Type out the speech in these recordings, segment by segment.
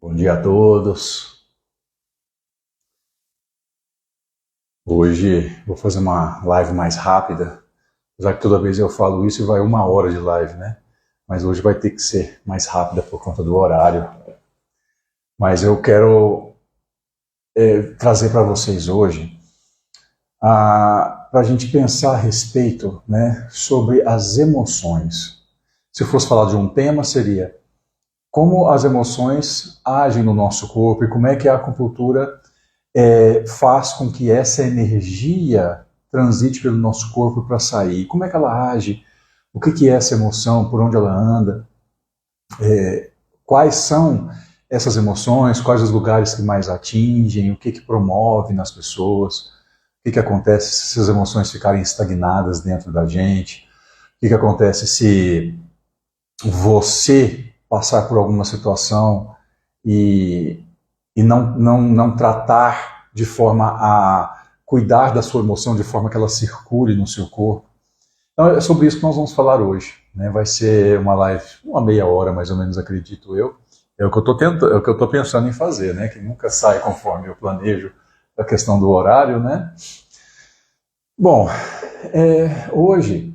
Bom dia a todos. Hoje vou fazer uma live mais rápida, já que toda vez eu falo isso e vai 1 hora de live, né? Mas hoje vai ter que ser mais rápida por conta do horário. Mas eu quero trazer para vocês hoje para a gente pensar a respeito, né, sobre as emoções. Se fosse falar de um tema, seria como as emoções agem no nosso corpo e como é que a acupuntura faz com que essa energia transite pelo nosso corpo para sair. Como é que ela age? O que é essa emoção? Por onde ela anda? Quais são essas emoções? Quais os lugares que mais atingem? O que promove nas pessoas? O que acontece se essas emoções ficarem estagnadas dentro da gente? O que acontece se você passar por alguma situação e não tratar de forma a cuidar da sua emoção de forma que ela circule no seu corpo? Então é sobre isso que nós vamos falar hoje, né? Vai ser uma live, uma meia hora mais ou menos, acredito eu. É o que eu estou tentando, é o que eu estou pensando em fazer, né? Que nunca sai conforme eu planejo a questão do horário, né? Bom, hoje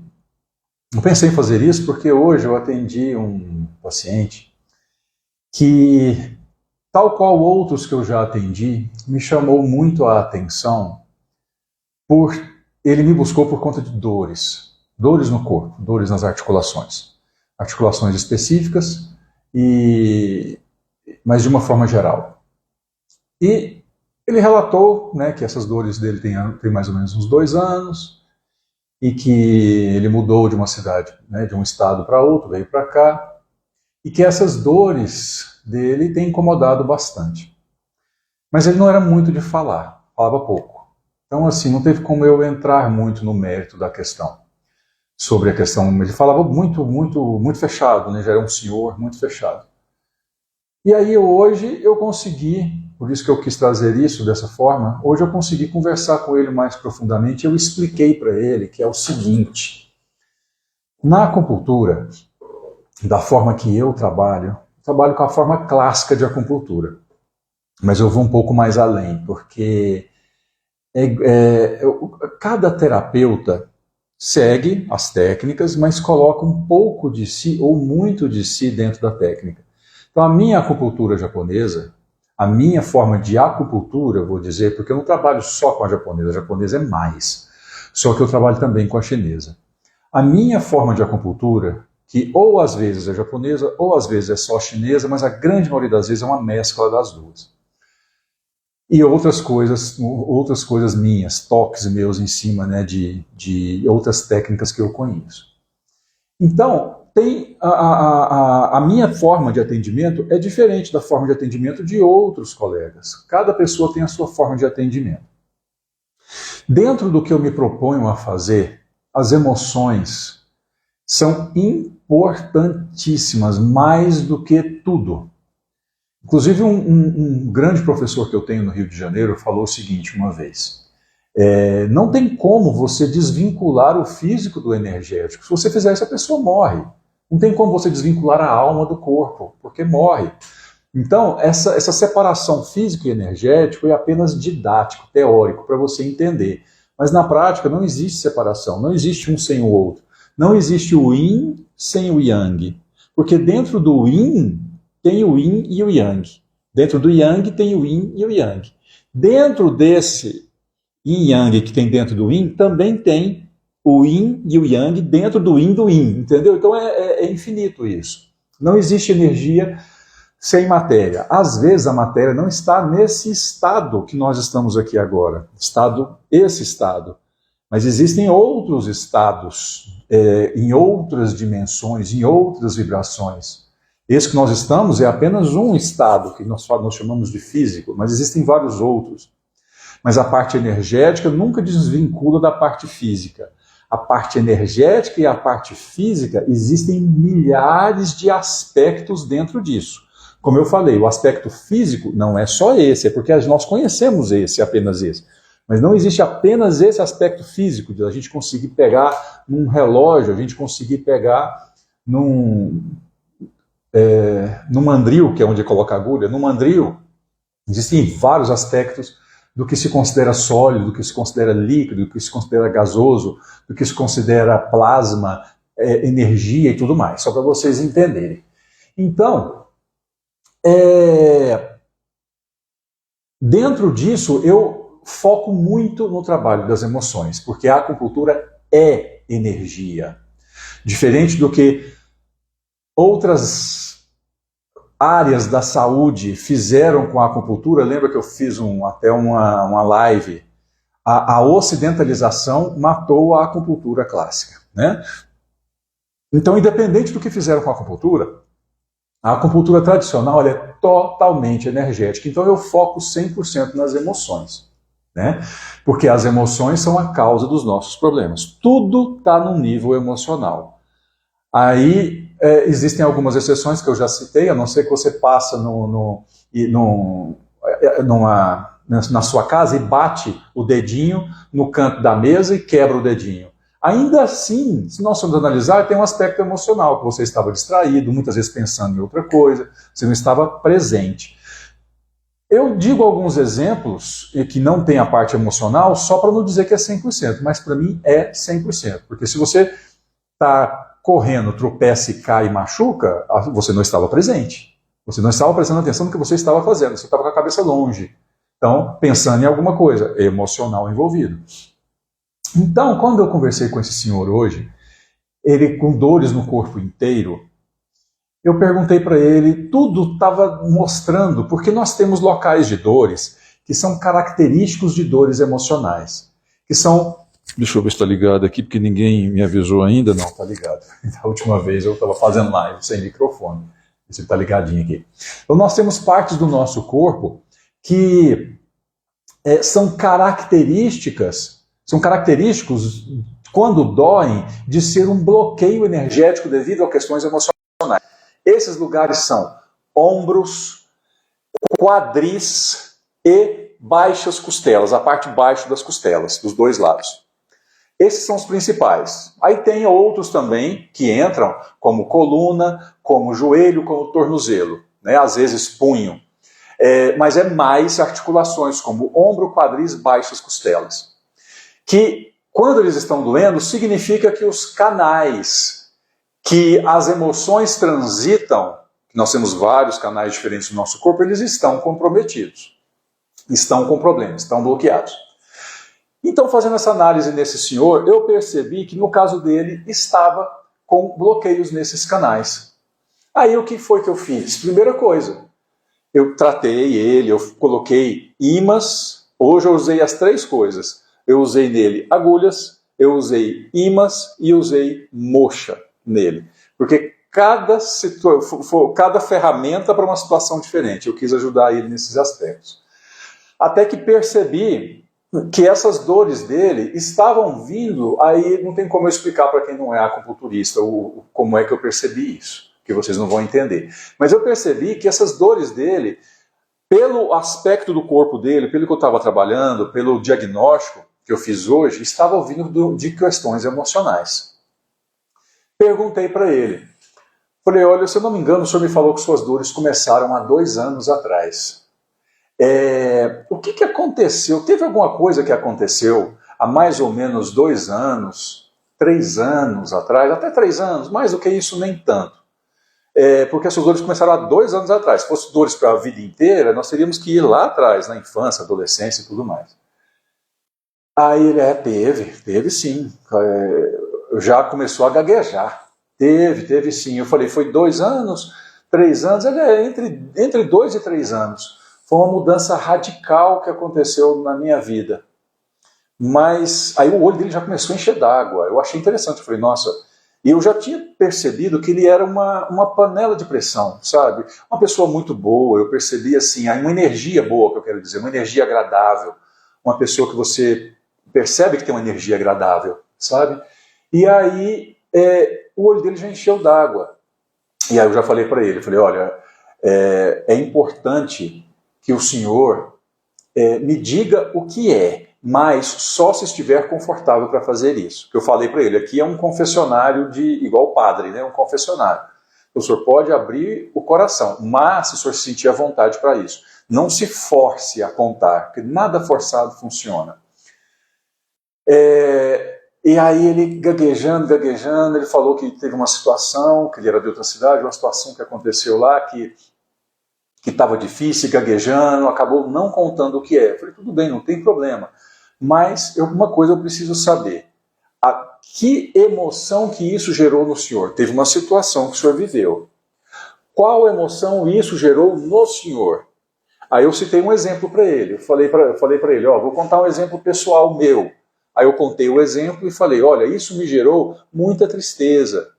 eu pensei em fazer isso porque hoje eu atendi um paciente que, tal qual outros que eu já atendi, me chamou muito a atenção ele me buscou por conta de dores no corpo, dores nas articulações específicas, mas de uma forma geral. E ele relatou, né, que essas dores dele têm mais ou menos uns 2 anos, e que ele mudou de uma cidade, né, de um estado para outro, veio para cá, e que essas dores dele têm incomodado bastante. Mas ele não era muito de falar, falava pouco. Então, assim, não teve como eu entrar muito no mérito da questão. Sobre a questão, ele falava muito fechado, né? Já era um senhor muito fechado. E aí hoje eu consegui, por isso que eu quis trazer isso dessa forma, hoje eu consegui conversar com ele mais profundamente. Eu expliquei para ele que é o seguinte: na acupuntura, da forma que eu trabalho com a forma clássica de acupuntura. Mas eu vou um pouco mais além, porque cada terapeuta segue as técnicas, mas coloca um pouco de si ou muito de si dentro da técnica. Então a minha acupuntura japonesa, a minha forma de acupuntura, vou dizer, porque eu não trabalho só com a japonesa é mais, só que eu trabalho também com a chinesa. A minha forma de acupuntura, que ou às vezes é japonesa, ou às vezes é só chinesa, mas a grande maioria das vezes é uma mescla das duas. E outras coisas minhas, toques meus em cima, né, de outras técnicas que eu conheço. Então, a minha forma de atendimento é diferente da forma de atendimento de outros colegas. Cada pessoa tem a sua forma de atendimento. Dentro do que eu me proponho a fazer, as emoções são importantíssimas, mais do que tudo. Inclusive, um grande professor que eu tenho no Rio de Janeiro falou o seguinte uma vez: não tem como você desvincular o físico do energético. Se você fizer isso, a pessoa morre. Não tem como você desvincular a alma do corpo, porque morre. Então, essa separação físico e energético é apenas didático, teórico, para você entender. Mas na prática não existe separação, não existe um sem o outro. Não existe o yin sem o yang. Porque dentro do yin tem o yin e o yang. Dentro do yang tem o yin e o yang. Dentro desse yin e yang que tem dentro do yin, também tem o yin e o yang dentro do yin, entendeu? Então é infinito isso. Não existe energia sem matéria. Às vezes a matéria não está nesse estado que nós estamos aqui agora, esse estado. Mas existem outros estados, em outras dimensões, em outras vibrações. Esse que nós estamos é apenas um estado, que nós chamamos de físico, mas existem vários outros. Mas a parte energética nunca desvincula da parte física. A parte energética e a parte física, existem milhares de aspectos dentro disso. Como eu falei, o aspecto físico não é só esse, é porque nós conhecemos apenas esse. Mas não existe apenas esse aspecto físico, de a gente conseguir pegar num relógio, a gente conseguir pegar no mandril, que é onde coloca a agulha, no mandril existem vários aspectos do que se considera sólido, do que se considera líquido, do que se considera gasoso, do que se considera plasma, energia e tudo mais, só para vocês entenderem. Então, dentro disso, eu foco muito no trabalho das emoções, porque a acupuntura é energia. Diferente do que outras áreas da saúde fizeram com a acupuntura, lembra que eu fiz até uma live? A ocidentalização matou a acupuntura clássica, né? Então, independente do que fizeram com a acupuntura tradicional ela é totalmente energética. Então, eu foco 100% nas emoções, né? Porque as emoções são a causa dos nossos problemas. Tudo está no nível emocional. Aí existem algumas exceções que eu já citei, a não ser que você passa na sua casa e bate o dedinho no canto da mesa e quebra o dedinho. Ainda assim, se nós formos analisar, tem um aspecto emocional, que você estava distraído, muitas vezes pensando em outra coisa, você não estava presente. Eu digo alguns exemplos que não tem a parte emocional, só para não dizer que é 100%, mas para mim é 100%, porque se você está correndo, tropeça e cai e machuca, você não estava presente. Você não estava prestando atenção no que você estava fazendo, você estava com a cabeça longe. Então, pensando em alguma coisa, emocional envolvido. Então, quando eu conversei com esse senhor hoje, ele com dores no corpo inteiro, eu perguntei para ele, tudo estava mostrando, porque nós temos locais de dores que são característicos de dores emocionais, que são... Deixa eu ver se está ligado aqui, porque ninguém me avisou ainda. Não, está ligado. Da última vez eu estava fazendo live sem microfone. Esse está ligadinho aqui. Então nós temos partes do nosso corpo que são característicos, quando doem, de ser um bloqueio energético devido a questões emocionais. Esses lugares são ombros, quadris e baixas costelas, a parte baixa das costelas, dos dois lados. Esses são os principais. Aí tem outros também que entram, como coluna, como joelho, como tornozelo, né? Às vezes punho. Mas é mais articulações, como ombro, quadris, baixas costelas. Que, quando eles estão doendo, significa que os canais que as emoções transitam, nós temos vários canais diferentes no nosso corpo, eles estão comprometidos. Estão com problemas, estão bloqueados. Então, fazendo essa análise nesse senhor, eu percebi que no caso dele estava com bloqueios nesses canais. Aí o que foi que eu fiz? Primeira coisa, eu tratei ele, eu coloquei ímãs, hoje eu usei as 3 coisas. Eu usei nele agulhas, eu usei ímãs e usei moxa nele. Porque cada ferramenta para uma situação diferente. Eu quis ajudar ele nesses aspectos. Até que percebi que essas dores dele estavam vindo, aí não tem como eu explicar para quem não é acupunturista como é que eu percebi isso, que vocês não vão entender. Mas eu percebi que essas dores dele, pelo aspecto do corpo dele, pelo que eu estava trabalhando, pelo diagnóstico que eu fiz hoje, estavam vindo de questões emocionais. Perguntei para ele, falei, olha, se eu não me engano, o senhor me falou que suas dores começaram há 2 anos atrás. O que aconteceu? Teve alguma coisa que aconteceu há mais ou menos 2 anos, 3 anos atrás, até 3 anos, mais do que isso nem tanto. Porque essas dores começaram há 2 anos atrás. Se fossem dores para a vida inteira, nós teríamos que ir lá atrás, na infância, adolescência e tudo mais. Aí ele, teve sim. Já começou a gaguejar. Teve sim. Eu falei, foi 2 anos, 3 anos? Ele entre 2 e 3 anos. Foi uma mudança radical que aconteceu na minha vida. Mas aí o olho dele já começou a encher d'água. Eu achei interessante. Eu falei, nossa, e eu já tinha percebido que ele era uma panela de pressão, sabe? Uma pessoa muito boa. Eu percebi assim, uma energia boa, que eu quero dizer, uma energia agradável. Uma pessoa que você percebe que tem uma energia agradável, sabe? E aí o olho dele já encheu d'água. E aí eu já falei para ele, falei, olha, é importante que o senhor me diga o que é, mas só se estiver confortável para fazer isso. Que eu falei para ele, aqui é um confessionário igual o padre, né? Um confessionário. o senhor pode abrir o coração, mas se o senhor sentir a vontade para isso, não se force a contar, porque nada forçado funciona. E aí ele gaguejando, ele falou que teve uma situação, que ele era de outra cidade, uma situação que aconteceu lá, que estava difícil, gaguejando, acabou não contando o que é. Eu falei, tudo bem, não tem problema, mas uma coisa eu preciso saber. Que emoção que isso gerou no senhor? Teve uma situação que o senhor viveu. Qual emoção isso gerou no senhor? Aí eu citei um exemplo para ele. Eu falei para ele, vou contar um exemplo pessoal meu. Aí eu contei o exemplo e falei, olha, isso me gerou muita tristeza.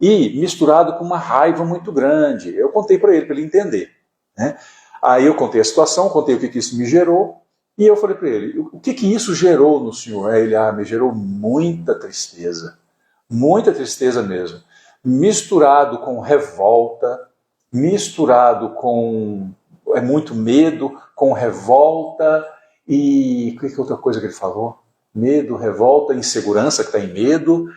E misturado com uma raiva muito grande. Eu contei para ele entender. Né? Aí eu contei a situação, contei o que isso me gerou. E eu falei para ele, o que isso gerou no senhor? Aí ele, me gerou muita tristeza mesmo. Misturado com revolta, misturado com muito medo, com revolta e... O que outra coisa que ele falou? Medo, revolta, insegurança, que está em medo.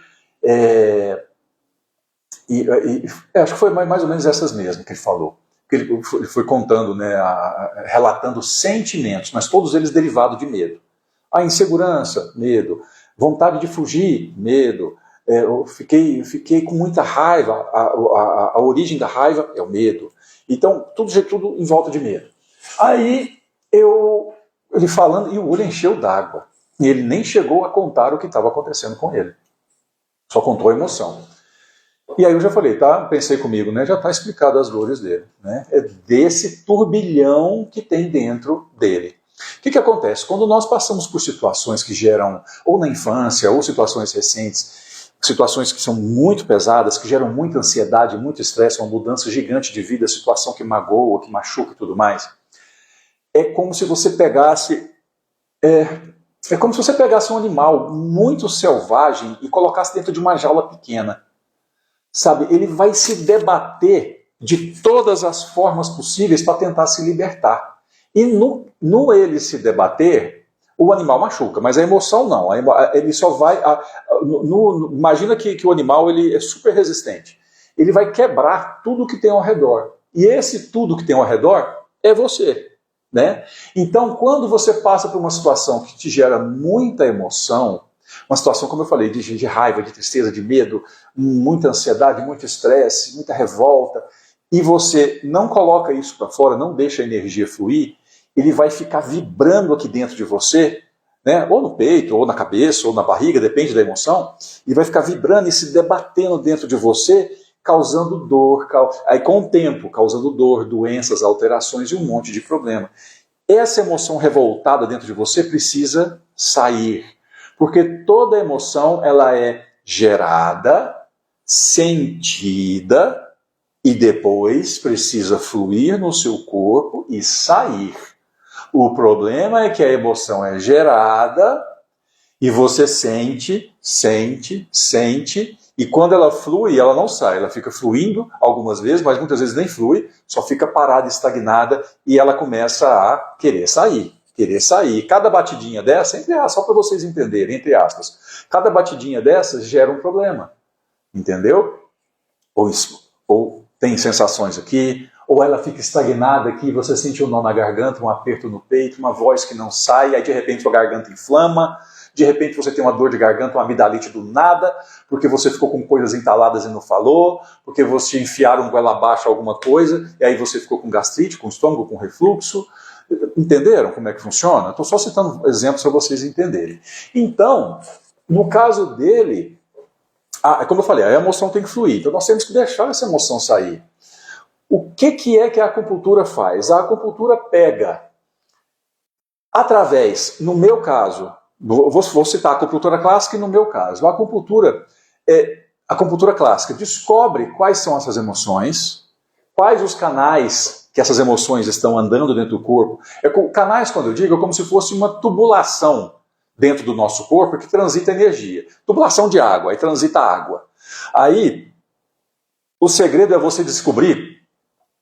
Acho que foi mais ou menos essas mesmas que ele falou. Ele foi contando, né, relatando sentimentos, mas todos eles derivados de medo. A insegurança, medo. Vontade de fugir, medo. Eu fiquei com muita raiva. A origem da raiva é o medo. Então, tudo em volta de medo. Aí, ele falando, e o olho encheu d'água. E ele nem chegou a contar o que estava acontecendo com ele. Só contou a emoção. E aí eu já falei, pensei comigo, né, já está explicado as dores dele. Né? É desse turbilhão que tem dentro dele. O que acontece? Quando nós passamos por situações que geram, ou na infância, ou situações recentes, situações que são muito pesadas, que geram muita ansiedade, muito estresse, uma mudança gigante de vida, situação que magoa, que machuca e tudo mais, é como se você pegasse... É como se você pegasse um animal muito selvagem e colocasse dentro de uma jaula pequena. Sabe, ele vai se debater de todas as formas possíveis para tentar se libertar. E no ele se debater, o animal machuca, mas a emoção não. Ele só vai... imagina que o animal ele é super resistente. Ele vai quebrar tudo que tem ao redor. E esse tudo que tem ao redor é você. Né? Então, quando você passa por uma situação que te gera muita emoção, uma situação, como eu falei, de raiva, de tristeza, de medo, muita ansiedade, muito estresse, muita revolta, e você não coloca isso para fora, não deixa a energia fluir, ele vai ficar vibrando aqui dentro de você, né? Ou no peito, ou na cabeça, ou na barriga, depende da emoção, e vai ficar vibrando e se debatendo dentro de você, causando dor, aí com o tempo, causando dor, doenças, alterações e um monte de problema. Essa emoção revoltada dentro de você precisa sair. Porque toda emoção ela é gerada, sentida e depois precisa fluir no seu corpo e sair. O problema é que a emoção é gerada e você sente, e quando ela flui, ela não sai. Ela fica fluindo algumas vezes, mas muitas vezes nem flui, só fica parada, estagnada e ela começa a querer sair. Cada batidinha dessa, só para vocês entenderem, entre aspas, cada batidinha dessas gera um problema, entendeu? Ou tem sensações aqui, ou ela fica estagnada aqui, você sente um nó na garganta, um aperto no peito, uma voz que não sai, aí de repente sua garganta inflama, de repente você tem uma dor de garganta, uma amidalite do nada, porque você ficou com coisas entaladas e não falou, porque você enfiaram goela abaixo alguma coisa, e aí você ficou com gastrite, com estômago, com refluxo. Entenderam como é que funciona? Estou só citando exemplos para vocês entenderem. Então, no caso dele, como eu falei, a emoção tem que fluir. Então nós temos que deixar essa emoção sair. O que é que a acupuntura faz? A acupuntura pega, através, no meu caso, vou citar a acupuntura clássica e no meu caso, a acupuntura clássica descobre quais são essas emoções, quais os canais que essas emoções estão andando dentro do corpo. Canais, quando eu digo, é como se fosse uma tubulação dentro do nosso corpo que transita energia. Tubulação de água, aí transita água. Aí, o segredo é você descobrir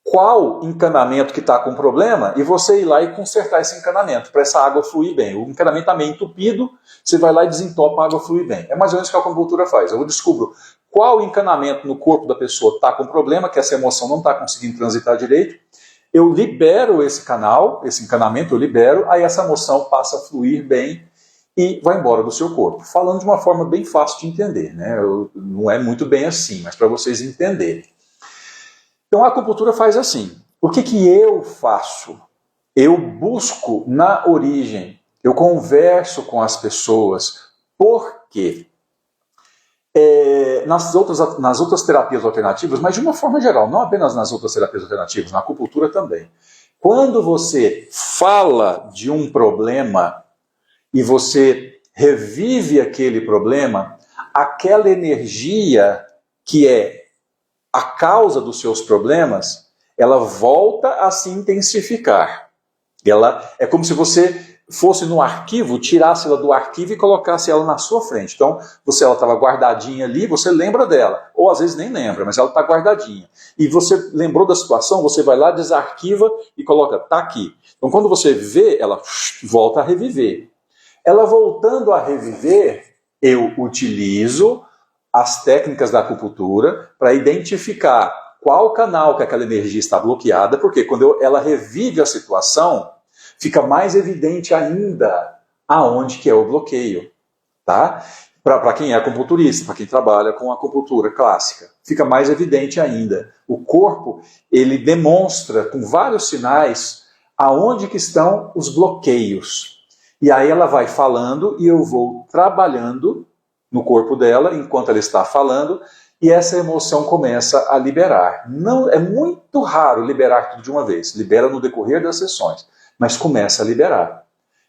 qual encanamento que está com problema e você ir lá e consertar esse encanamento, para essa água fluir bem. O encanamento está meio entupido, você vai lá e desentopa a água fluir bem. É mais ou menos o que a acupuntura faz. Eu descubro qual encanamento no corpo da pessoa está com problema, que essa emoção não está conseguindo transitar direito. Eu libero esse canal, esse encanamento eu libero, aí essa emoção passa a fluir bem e vai embora do seu corpo. Falando de uma forma bem fácil de entender, né? Não é muito bem assim, mas para vocês entenderem. Então a acupuntura faz assim. O que eu faço? Eu busco na origem, eu converso com as pessoas. Por quê? Nas outras terapias alternativas, mas de uma forma geral, não apenas nas outras terapias alternativas, na acupuntura também. Quando você fala de um problema e você revive aquele problema, aquela energia que é a causa dos seus problemas, ela volta a se intensificar. Ela é como se você fosse no arquivo, tirasse ela do arquivo e colocasse ela na sua frente. Então, ela estava guardadinha ali, você lembra dela. Ou às vezes nem lembra, mas ela está guardadinha. E você lembrou da situação, você vai lá, desarquiva e coloca, tá aqui. Então, quando você vê, ela volta a reviver. Ela voltando a reviver, eu utilizo as técnicas da acupuntura para identificar qual canal que aquela energia está bloqueada, porque quando ela revive a situação, fica mais evidente ainda aonde que é o bloqueio, tá? Para quem é acupunturista, para quem trabalha com acupuntura clássica, fica mais evidente ainda. O corpo, ele demonstra com vários sinais aonde que estão os bloqueios. E aí ela vai falando e eu vou trabalhando no corpo dela enquanto ela está falando e essa emoção começa a liberar. Não, é muito raro liberar tudo de uma vez, libera no decorrer das sessões. Mas começa a liberar.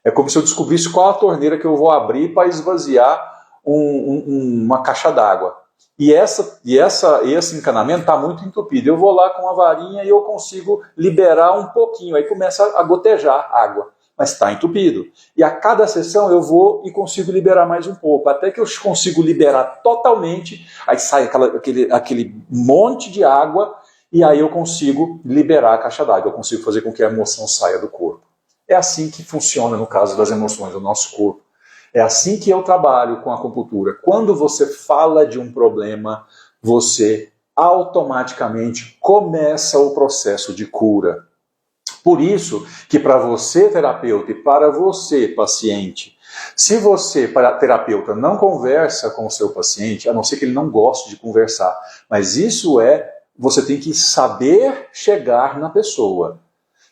É como se eu descobrisse qual a torneira que eu vou abrir para esvaziar uma caixa d'água. E esse encanamento está muito entupido. Eu vou lá com a varinha e eu consigo liberar um pouquinho. Aí começa a gotejar água, mas está entupido. E a cada sessão eu vou e consigo liberar mais um pouco. Até que eu consigo liberar totalmente. Aí sai aquele monte de água. E aí eu consigo liberar a caixa d'água, eu consigo fazer com que a emoção saia do corpo. É assim que funciona no caso das emoções do nosso corpo. É assim que eu trabalho com a acupuntura. Quando você fala de um problema, você automaticamente começa o processo de cura. Por isso que para você, terapeuta, e para você, paciente, se você, terapeuta, não conversa com o seu paciente, a não ser que ele não goste de conversar, mas isso você tem que saber chegar na pessoa.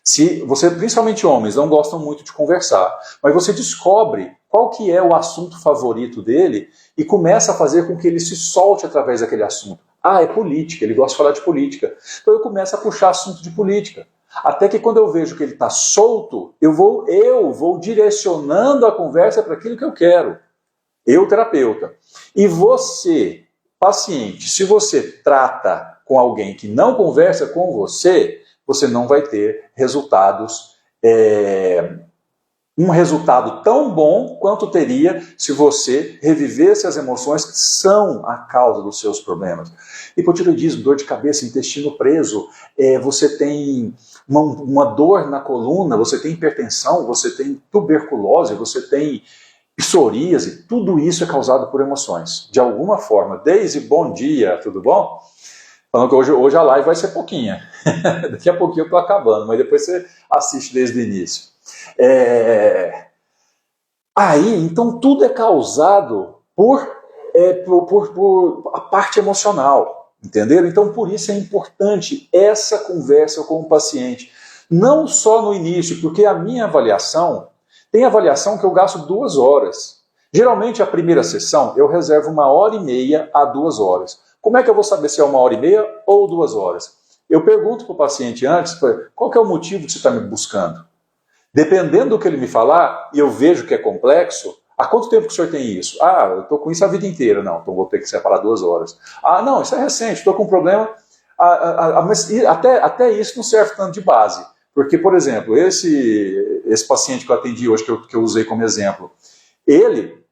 Se você, principalmente homens, não gostam muito de conversar, mas você descobre qual que é o assunto favorito dele e começa a fazer com que ele se solte através daquele assunto. Ah, é política, ele gosta de falar de política. Então eu começo a puxar assunto de política. Até que quando eu vejo que ele está solto, eu vou direcionando a conversa para aquilo que eu quero. Eu, terapeuta. E você, paciente, se você trata com alguém que não conversa com você, você não vai ter resultados, um resultado tão bom quanto teria se você revivesse as emoções que são a causa dos seus problemas. Hipotireoidismo, dor de cabeça, intestino preso, você tem uma dor na coluna, você tem hipertensão, você tem tuberculose, você tem psoríase, tudo isso é causado por emoções. De alguma forma. Deise, bom dia, tudo bom? Falando que hoje a live vai ser pouquinha. Daqui a pouquinho eu estou acabando, mas depois você assiste desde o início. Então tudo é causado por a parte emocional, entenderam? Então por isso é importante essa conversa com o paciente. Não só no início, porque a minha avaliação, tem avaliação que eu gasto 2 horas. Geralmente a primeira sessão eu reservo 1h30 a 2 horas. Como é que eu vou saber se é 1h30 ou 2 horas? Eu pergunto para o paciente antes, qual que é o motivo que você está me buscando? Dependendo do que ele me falar, e eu vejo que é complexo, há quanto tempo que o senhor tem isso? Ah, eu estou com isso a vida inteira. Não, então vou ter que separar 2 horas. Ah, não, isso é recente, estou com um problema. Mas até isso não serve tanto de base. Porque, por exemplo, esse paciente que eu atendi hoje, que eu usei como exemplo, ele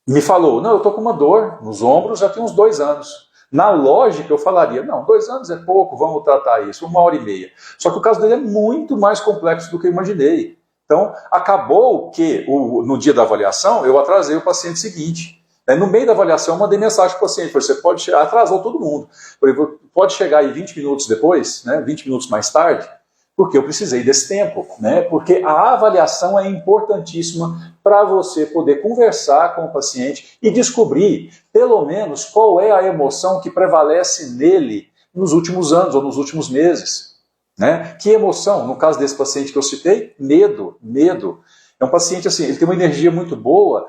me falou, não, eu estou com uma dor nos ombros já tem uns 2 anos. Na lógica eu falaria, não, 2 anos é pouco, vamos tratar isso, 1h30. Só que o caso dele é muito mais complexo do que eu imaginei. Então, acabou que no dia da avaliação eu atrasei o paciente seguinte. No meio da avaliação, eu mandei mensagem para o paciente, falei, você pode chegar, atrasou todo mundo, falei, pode chegar aí 20 minutos depois, né, 20 minutos mais tarde, porque eu precisei desse tempo, né, porque a avaliação é importantíssima para você poder conversar com o paciente e descobrir, pelo menos, qual é a emoção que prevalece nele nos últimos anos ou nos últimos meses. Né? Que emoção? No caso desse paciente que eu citei, medo. É um paciente assim, ele tem uma energia muito boa,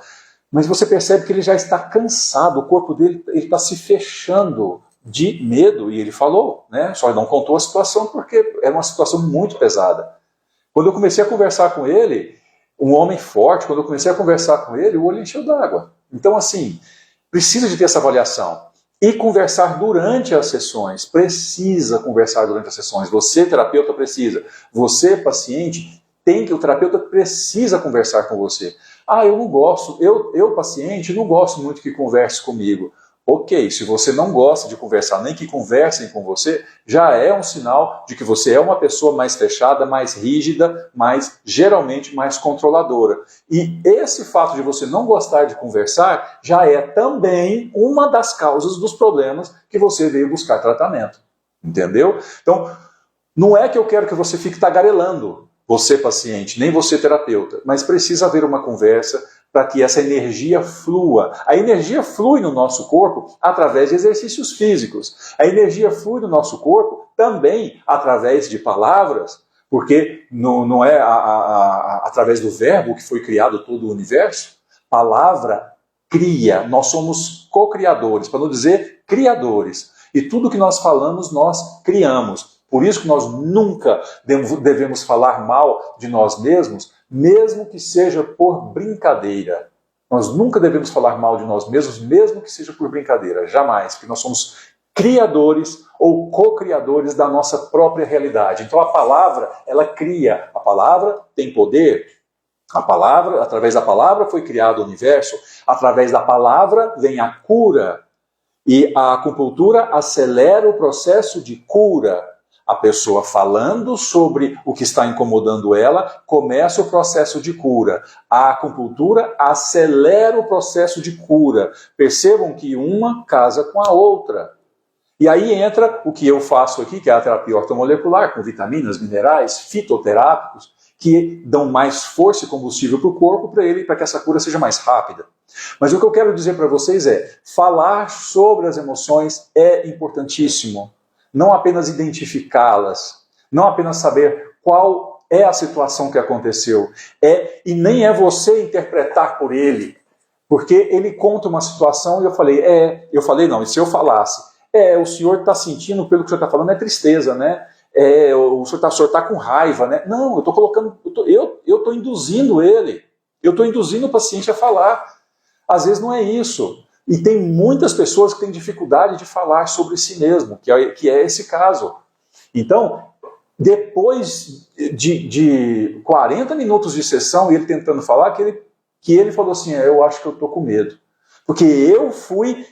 mas você percebe que ele já está cansado, o corpo dele está se fechando de medo, e ele falou, né? Só não contou a situação porque era uma situação muito pesada. Quando eu comecei a conversar com ele, um homem forte, quando eu comecei a conversar com ele, o olho encheu d'água. Então, assim, precisa de ter essa avaliação. E conversar durante as sessões, precisa conversar durante as sessões. Você, terapeuta, precisa. Você, paciente, o terapeuta precisa conversar com você. Eu não gosto, eu, paciente, não gosto muito que converse comigo. Ok, se você não gosta de conversar, nem que conversem com você, já é um sinal de que você é uma pessoa mais fechada, mais rígida, geralmente mais controladora. E esse fato de você não gostar de conversar já é também uma das causas dos problemas que você veio buscar tratamento. Entendeu? Então, não é que eu quero que você fique tagarelando, você paciente, nem você terapeuta, mas precisa haver uma conversa para que essa energia flua. A energia flui no nosso corpo através de exercícios físicos. A energia flui no nosso corpo também através de palavras, porque não é através do verbo que foi criado todo o universo. Palavra cria, nós somos co-criadores, para não dizer criadores. E tudo que nós falamos, nós criamos. Por isso que nós nunca devemos falar mal de nós mesmos, mesmo que seja por brincadeira. Nós nunca devemos falar mal de nós mesmos, mesmo que seja por brincadeira. Jamais, porque nós somos criadores ou co-criadores da nossa própria realidade. Então a palavra, ela cria. A palavra tem poder. A palavra, através da palavra foi criado o universo. Através da palavra vem a cura. E a acupuntura acelera o processo de cura. A pessoa falando sobre o que está incomodando ela, começa o processo de cura. A acupuntura acelera o processo de cura. Percebam que uma casa com a outra. E aí entra o que eu faço aqui, que é a terapia ortomolecular, com vitaminas, minerais, fitoterápicos, que dão mais força e combustível para o corpo, para que essa cura seja mais rápida. Mas o que eu quero dizer para vocês é, falar sobre as emoções é importantíssimo. Não apenas identificá-las, não apenas saber qual é a situação que aconteceu, e nem é você interpretar por ele, porque ele conta uma situação e eu falei não, e se eu falasse, o senhor está sentindo, pelo que o senhor está falando, é tristeza, né? O senhor está com raiva, né? Não, eu estou colocando, eu estou induzindo ele, eu estou induzindo o paciente a falar. Às vezes não é isso. E tem muitas pessoas que têm dificuldade de falar sobre si mesmo, que é esse caso. Então, depois de 40 minutos de sessão, ele tentando falar, que ele falou assim, eu acho que eu estou com medo. Porque eu fui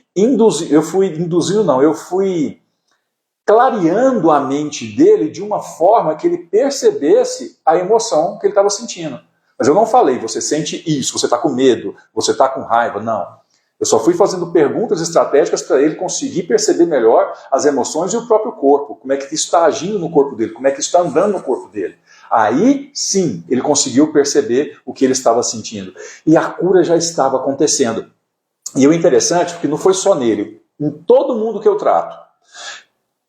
clareando a mente dele de uma forma que ele percebesse a emoção que ele estava sentindo. Mas eu não falei, você sente isso, você está com medo, você está com raiva, não. Eu só fui fazendo perguntas estratégicas para ele conseguir perceber melhor as emoções e o próprio corpo, como é que isso está agindo no corpo dele, como é que isso está andando no corpo dele. Aí, sim, ele conseguiu perceber o que ele estava sentindo. E a cura já estava acontecendo. E o interessante, porque não foi só nele, em todo mundo que eu trato.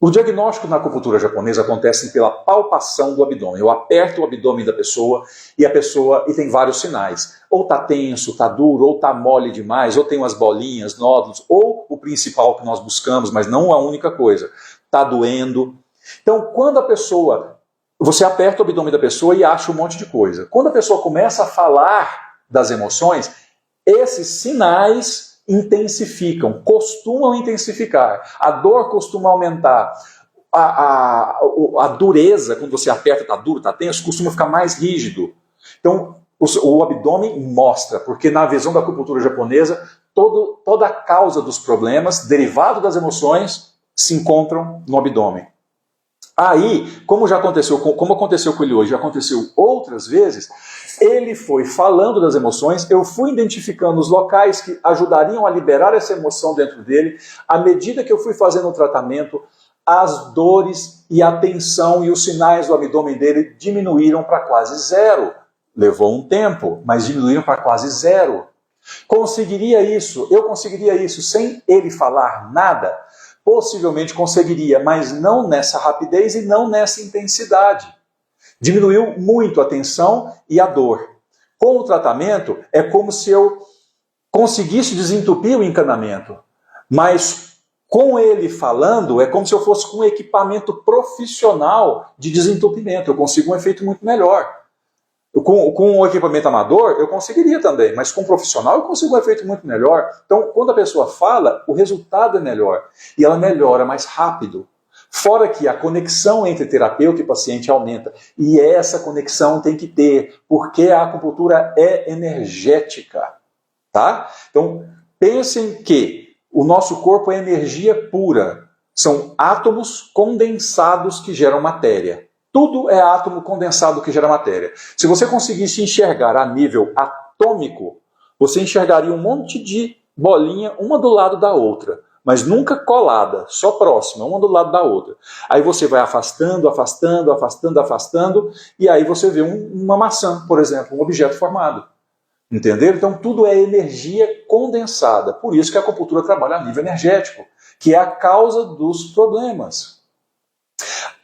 O diagnóstico na acupuntura japonesa acontece pela palpação do abdômen. Eu aperto o abdômen da pessoa e tem vários sinais. Ou está tenso, está duro, ou está mole demais, ou tem umas bolinhas, nódulos, ou o principal que nós buscamos, mas não a única coisa, está doendo. Então, você aperta o abdômen da pessoa e acha um monte de coisa. Quando a pessoa começa a falar das emoções, esses sinais intensificam, costumam intensificar. A dor costuma aumentar. A dureza, quando você aperta, está duro, está tenso, costuma ficar mais rígido. Então, o abdômen mostra, porque na visão da acupuntura japonesa, toda a causa dos problemas, derivado das emoções, se encontram no abdômen. Aí, como aconteceu com ele hoje, já aconteceu outras vezes, ele foi falando das emoções, eu fui identificando os locais que ajudariam a liberar essa emoção dentro dele. À medida que eu fui fazendo o tratamento, as dores e a tensão e os sinais do abdômen dele diminuíram para quase zero. Levou um tempo, mas diminuíram para quase zero. Eu conseguiria isso sem ele falar nada? Possivelmente conseguiria, mas não nessa rapidez e não nessa intensidade. Diminuiu muito a tensão e a dor. Com o tratamento, é como se eu conseguisse desentupir o encanamento, mas com ele falando, é como se eu fosse com um equipamento profissional de desentupimento. Eu consigo um efeito muito melhor. Com o equipamento amador, eu conseguiria também, mas com o profissional eu consigo um efeito muito melhor. Então, quando a pessoa fala, o resultado é melhor. E ela melhora mais rápido. Fora que a conexão entre terapeuta e paciente aumenta. E essa conexão tem que ter, porque a acupuntura é energética. Tá? Então, pensem que o nosso corpo é energia pura. São átomos condensados que geram matéria. Tudo é átomo condensado que gera matéria. Se você conseguisse enxergar a nível atômico, você enxergaria um monte de bolinha, uma do lado da outra, mas nunca colada, só próxima, uma do lado da outra. Aí você vai afastando, afastando, afastando, afastando, e aí você vê uma maçã, por exemplo, um objeto formado. Entenderam? Então tudo é energia condensada. Por isso que a acupuntura trabalha a nível energético, que é a causa dos problemas.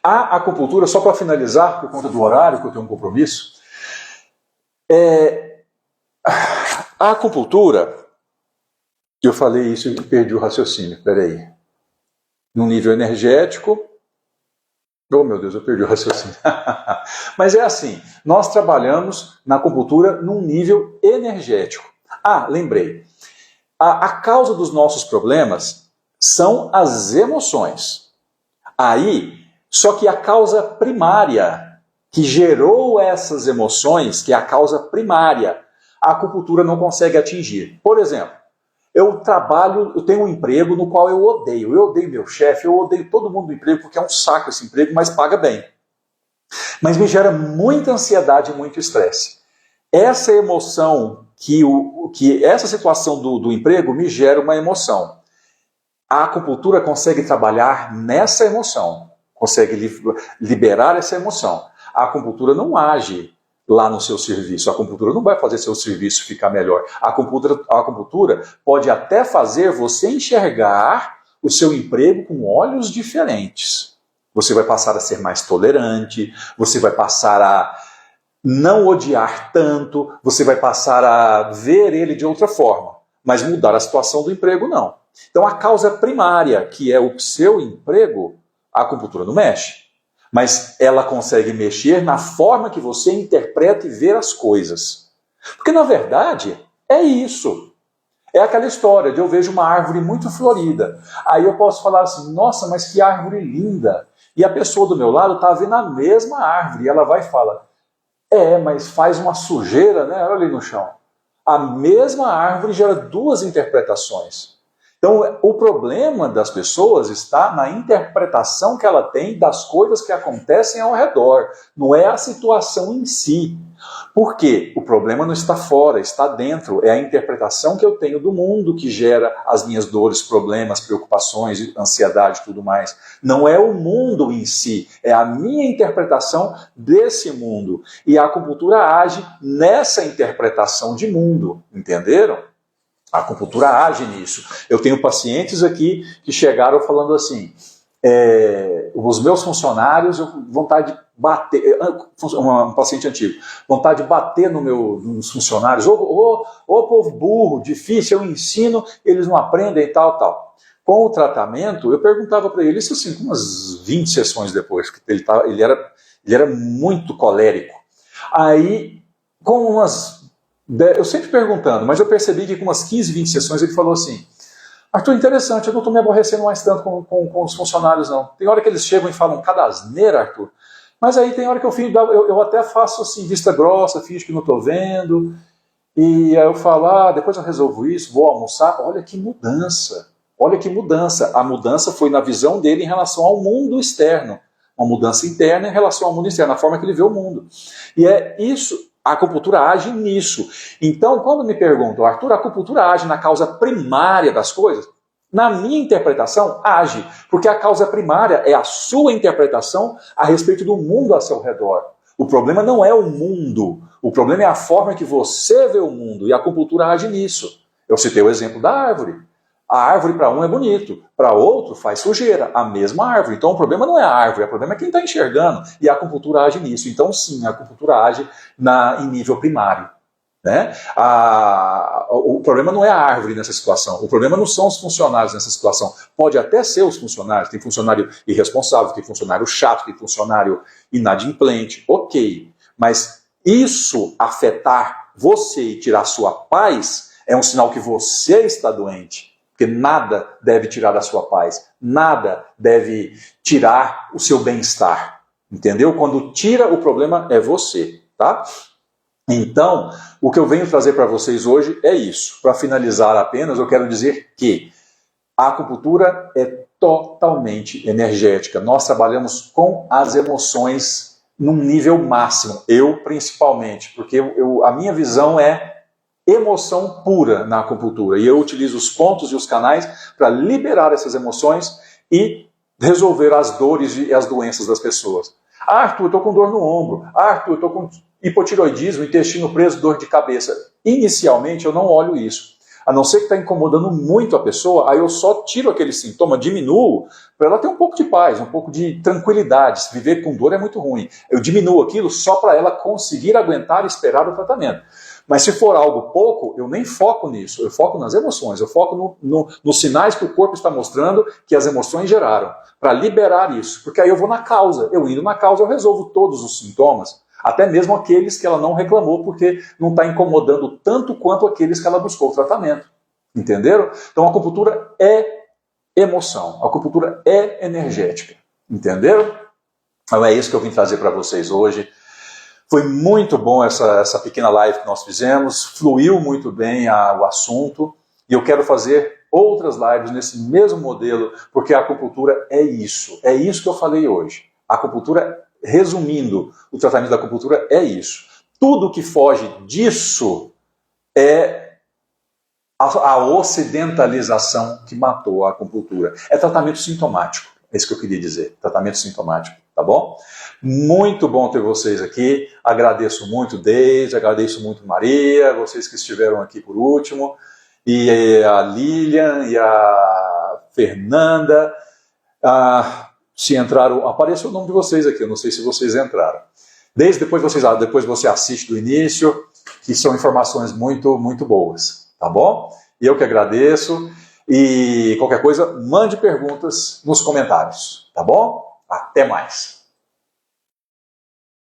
A acupuntura, só para finalizar, por conta do horário, que eu tenho um compromisso, a acupuntura, eu falei isso e perdi o raciocínio, peraí. No nível energético, oh meu Deus, eu perdi o raciocínio. Mas é assim, nós trabalhamos na acupuntura num nível energético. Lembrei. A causa dos nossos problemas são as emoções. Só que a causa primária que gerou essas emoções, que é a causa primária, a acupuntura não consegue atingir. Por exemplo, eu tenho um emprego no qual eu odeio. Eu odeio meu chefe, eu odeio todo mundo do emprego, porque é um saco esse emprego, mas paga bem. Mas me gera muita ansiedade e muito estresse. Essa emoção, essa situação do emprego me gera uma emoção. A acupuntura consegue trabalhar nessa emoção. Consegue liberar essa emoção. A acupuntura não age lá no seu serviço. A acupuntura não vai fazer seu serviço ficar melhor. A acupuntura pode até fazer você enxergar o seu emprego com olhos diferentes. Você vai passar a ser mais tolerante, você vai passar a não odiar tanto, você vai passar a ver ele de outra forma. Mas mudar a situação do emprego, não. Então a causa primária, que é o seu emprego, a acupuntura não mexe, mas ela consegue mexer na forma que você interpreta e vê as coisas. Porque, na verdade, é isso. É aquela história de eu vejo uma árvore muito florida. Aí eu posso falar assim, nossa, mas que árvore linda. E a pessoa do meu lado está vendo a mesma árvore. E ela vai e fala, mas faz uma sujeira, né? Olha ali no chão. A mesma árvore gera duas interpretações. Então, o problema das pessoas está na interpretação que ela tem das coisas que acontecem ao redor, não é a situação em si. Por quê? O problema não está fora, está dentro. É a interpretação que eu tenho do mundo que gera as minhas dores, problemas, preocupações, ansiedade e tudo mais. Não é o mundo em si, é a minha interpretação desse mundo. E a acupuntura age nessa interpretação de mundo, entenderam? A acupuntura age nisso. Eu tenho pacientes aqui que chegaram falando assim, os meus funcionários, vontade de bater, um paciente antigo, vontade de bater nos funcionários, ô povo burro, difícil, eu ensino, eles não aprendem e tal. Com o tratamento, eu perguntava para ele, isso assim, umas 20 sessões depois, que ele era muito colérico. Aí, com eu sempre perguntando, mas eu percebi que com umas 15, 20 sessões ele falou assim, Arthur, interessante, eu não estou me aborrecendo mais tanto com os funcionários, não. Tem hora que eles chegam e falam cada asneira, Arthur, mas aí tem hora que eu até faço assim, vista grossa, finge que não estou vendo, e aí eu falo, depois eu resolvo isso, vou almoçar, olha que mudança. A mudança foi na visão dele em relação ao mundo externo. uma mudança interna em relação ao mundo externo, a forma que ele vê o mundo. E é isso, a acupuntura age nisso. Então, quando me perguntam, Arthur, a acupuntura age na causa primária das coisas? Na minha interpretação, age, porque a causa primária é a sua interpretação a respeito do mundo ao seu redor. O problema não é o mundo, o problema é a forma que você vê o mundo, e a acupuntura age nisso. Eu citei o exemplo da árvore. A árvore para um é bonito, para outro faz sujeira, a mesma árvore. Então o problema não é a árvore, o problema é quem está enxergando, e a acupuntura age nisso. Então sim, a acupuntura age em nível primário. Né? O problema não é a árvore nessa situação, o problema não são os funcionários nessa situação. Pode até ser os funcionários, tem funcionário irresponsável, tem funcionário chato, tem funcionário inadimplente, ok. Mas isso afetar você e tirar sua paz é um sinal que você está doente. Porque nada deve tirar a sua paz, nada deve tirar o seu bem-estar. Entendeu? Quando tira, o problema é você, tá? Então, o que eu venho trazer para vocês hoje é isso. Para finalizar apenas, eu quero dizer que a acupuntura é totalmente energética. Nós trabalhamos com as emoções num nível máximo. Eu, principalmente, porque a minha visão é emoção pura na acupuntura. E eu utilizo os pontos e os canais para liberar essas emoções e resolver as dores e as doenças das pessoas. Ah, Arthur, eu estou com dor no ombro. Ah, Arthur, eu estou com hipotiroidismo, intestino preso, dor de cabeça. Inicialmente eu não olho isso. A não ser que está incomodando muito a pessoa, aí eu só tiro aquele sintoma, diminuo, para ela ter um pouco de paz, um pouco de tranquilidade. Se viver com dor é muito ruim. Eu diminuo aquilo só para ela conseguir aguentar e esperar o tratamento. Mas se for algo pouco, eu nem foco nisso, eu foco nas emoções, eu foco nos sinais que o corpo está mostrando que as emoções geraram, para liberar isso, porque aí eu vou na causa, eu indo na causa eu resolvo todos os sintomas, até mesmo aqueles que ela não reclamou, porque não está incomodando tanto quanto aqueles que ela buscou o tratamento, entenderam? Então a acupuntura é emoção, a acupuntura é energética, entenderam? Então é isso que eu vim trazer para vocês hoje. Foi muito bom essa pequena live que nós fizemos, fluiu muito bem o assunto, e eu quero fazer outras lives nesse mesmo modelo, porque a acupuntura é isso que eu falei hoje. A acupuntura, resumindo, o tratamento da acupuntura é isso. Tudo que foge disso é a ocidentalização que matou a acupuntura. É tratamento sintomático, é isso que eu queria dizer, tratamento sintomático, tá bom? Muito bom ter vocês aqui, agradeço muito Deise, agradeço muito Maria, vocês que estiveram aqui por último, e a Lilian e a Fernanda, se entraram, apareceu o nome de vocês aqui, eu não sei se vocês entraram. Deise, depois você assiste do início, que são informações muito, muito boas, tá bom? E eu que agradeço, e qualquer coisa, mande perguntas nos comentários, tá bom? Até mais!